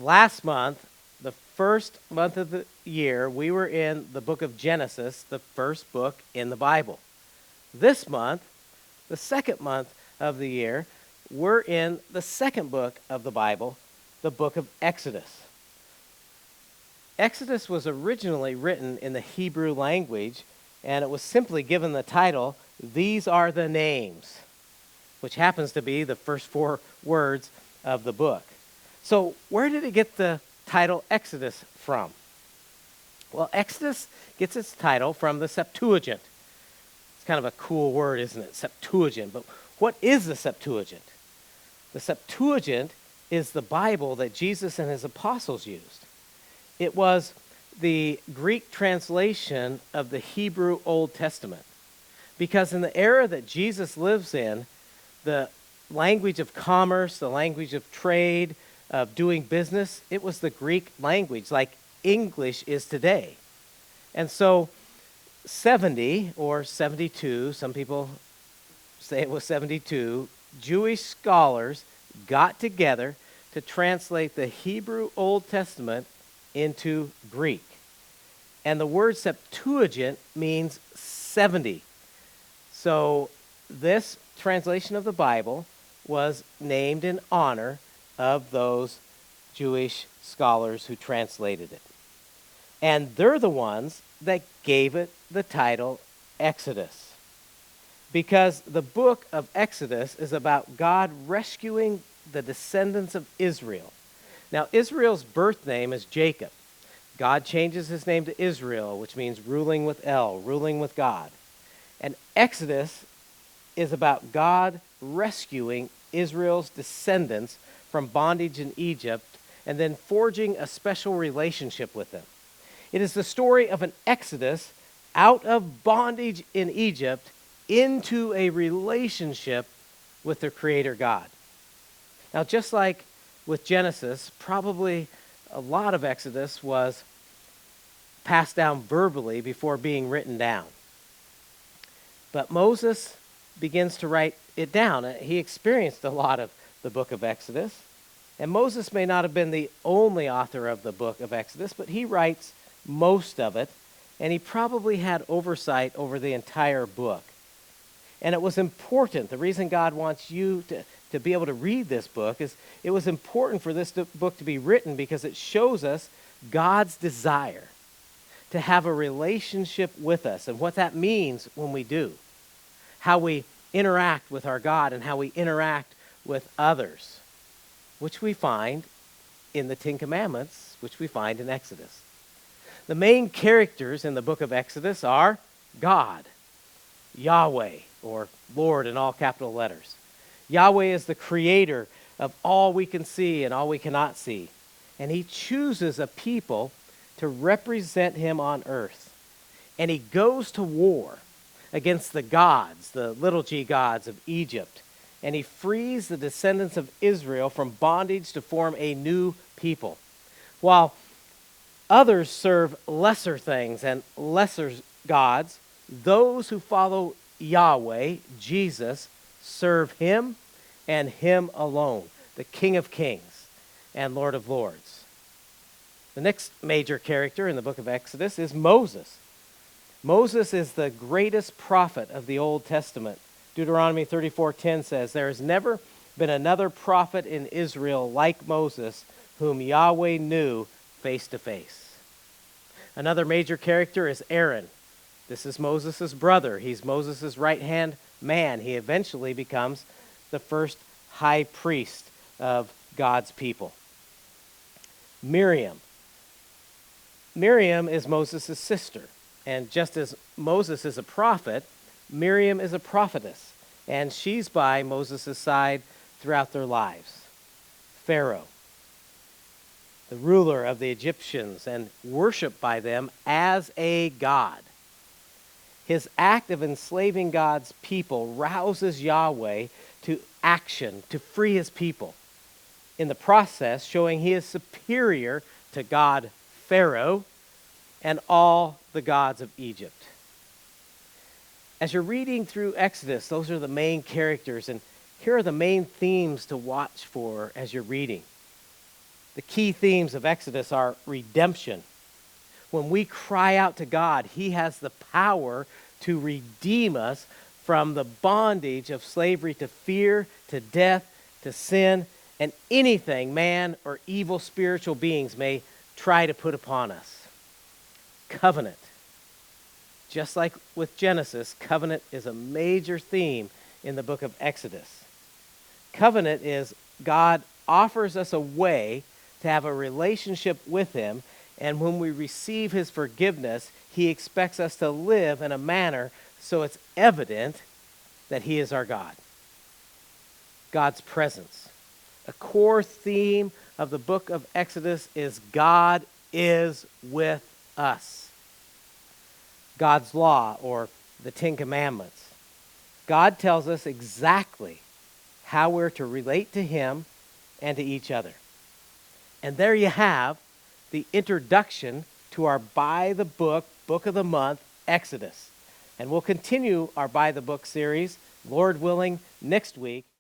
Last month, the first month of the year, we were in the book of Genesis, the first book in the Bible. This month, the second month of the year, we're in the second book of the Bible, the book of Exodus. Exodus was originally written in the Hebrew language, and it was simply given the title, These Are the Names, which happens to be the first four words of the book. So where did it get the title Exodus from? Well, Exodus gets its title from the Septuagint. It's kind of a cool word, isn't it? Septuagint. But what is the Septuagint? The Septuagint is the Bible that Jesus and his apostles used. It was the Greek translation of the Hebrew Old Testament. Because in the era that Jesus lives in, the language of commerce, the language of trade, of doing business, it was the Greek language, like English is today. And so 70 or 72, some people say it was 72, Jewish scholars got together to translate the Hebrew Old Testament into Greek. And the word Septuagint means 70. So this translation of the Bible was named in honor of those Jewish scholars who translated it. And they're the ones that gave it the title Exodus. Because the book of Exodus is about God rescuing the descendants of Israel. Now, Israel's birth name is Jacob. God changes his name to Israel, which means ruling with El, ruling with God. And Exodus is about God rescuing Israel's descendants from bondage in Egypt and then forging a special relationship with them. It is the story of an exodus out of bondage in Egypt into a relationship with their Creator God. Now, just like with Genesis, probably a lot of Exodus was passed down verbally before being written down. But Moses begins to write it down. He experienced a lot of the book of Exodus. And Moses may not have been the only author of the book of Exodus, but he writes most of it, and he probably had oversight over the entire book. And it was important. The reason God wants you to be able to read this book is it was important for this book to be written because it shows us God's desire to have a relationship with us and what that means when we do, how we interact with our God and how we interact with others, which we find in the Ten Commandments, which we find in Exodus. The main characters in the book of Exodus are God, Yahweh, or Lord in all capital letters. Yahweh is the creator of all we can see and all we cannot see. And he chooses a people to represent him on earth. And he goes to war against the gods, the little g gods of Egypt. And he frees the descendants of Israel from bondage to form a new people. While others serve lesser things and lesser gods, those who follow Yahweh, Jesus, serve him and him alone, the King of Kings and Lord of Lords. The next major character in the book of Exodus is Moses. Moses is the greatest prophet of the Old Testament. Deuteronomy 34:10 says, "There has never been another prophet in Israel like Moses, whom Yahweh knew face to face." Another major character is Aaron. This is Moses' brother. He's Moses' right-hand man. He eventually becomes the first high priest of God's people. Miriam. Miriam is Moses' sister. And just as Moses is a prophet, Miriam is a prophetess. And she's by Moses' side throughout their lives. Pharaoh, the ruler of the Egyptians and worshiped by them as a god. His act of enslaving God's people rouses Yahweh to action, to free his people. In the process, showing he is superior to God Pharaoh and all the gods of Egypt. As you're reading through Exodus, those are the main characters, and here are the main themes to watch for as you're reading. The key themes of Exodus are redemption. When we cry out to God, He has the power to redeem us from the bondage of slavery to fear, to death, to sin, and anything man or evil spiritual beings may try to put upon us. Covenant. Just like with Genesis, covenant is a major theme in the book of Exodus. Covenant is God offers us a way to have a relationship with Him, and when we receive His forgiveness, He expects us to live in a manner so it's evident that He is our God. God's presence. A core theme of the book of Exodus is God is with us. God's law, or the Ten Commandments. God tells us exactly how we're to relate to Him and to each other. And there you have the introduction to our By the Book, Book of the Month, Exodus. And we'll continue our By the Book series, Lord willing, next week.